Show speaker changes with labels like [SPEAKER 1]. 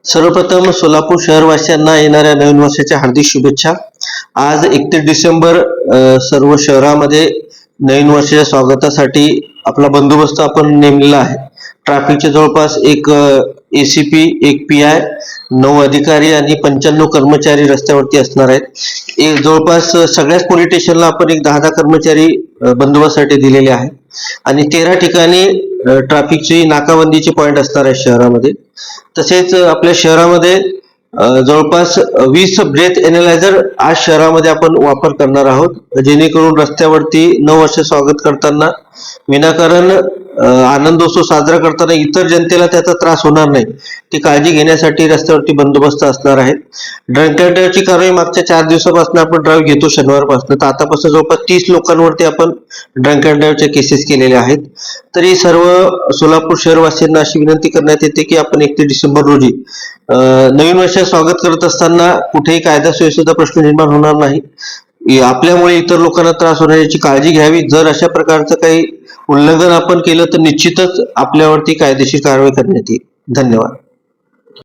[SPEAKER 1] सर्वप्रथम सोलापूर शहरवासियांना येणाऱ्या नवीन वर्षाच्या हार्दिक शुभेच्छा। आज 31 डिसेंबर सर्व शहरामध्ये नवीन वर्षाच्या स्वागतासाठी आपला बंदोबस्त आपण नेमलेला आहे। ट्रॅफिकचे जवळपास एक ACP, एक PI, 9 अधिकारी आणि 95 कर्मचारी रस्त्यावरती असणार आहेत। जवळपास सगळ्याच पोलीस स्टेशनला आपण एक 10 कर्मचारी बंदोबस्तासाठी दिलेले आहे आणि 13 ठिकाणी ट्रॅफिकची नाकाबंदीचे पॉइंट असणार आहे शहरामध्ये। तसेच आपल्या शहरामध्ये जवळपास 20 ब्रेथ एनालायझर आज शहरामध्ये आपण वापर करणार आहोत, जेणेकरून रस्त्यावरती नववर्ष स्वागत करताना विनाकारण आनंदोत्सव साजरा करताना इतर जनतेला त्याचा त्रास होणार नाही, ती काळजी घेण्यासाठी रस्त्यावरती बंदोबस्त असणार आहे। ड्रंक अँड ड्राईव्हची कारवाई मागच्या 4 दिवसापासून आपण ड्राईव्ह घेतो शनिवारपासून, तर आतापासून जवळपास 30 लोकांवरती आपण ड्रंक अँड ड्राईव्हचे केसेस केलेले आहेत। तरी सर्व सोलापूर शहरवासियांना अशी विनंती करण्यात येते की आपण 31 डिसेंबर रोजी नवीन वर्षात स्वागत करत असताना कुठेही कायदा सुव्यवस्थेचा प्रश्न निर्माण होणार नाही, आपल्यामुळे इतर लोकांना त्रास होण्याची काळजी घ्यावी। जर अशा प्रकारचं काही उल्लंघन आपण केलं तर निश्चितच आपल्यावरती कायदेशीर कारवाई करण्यात येईल। धन्यवाद।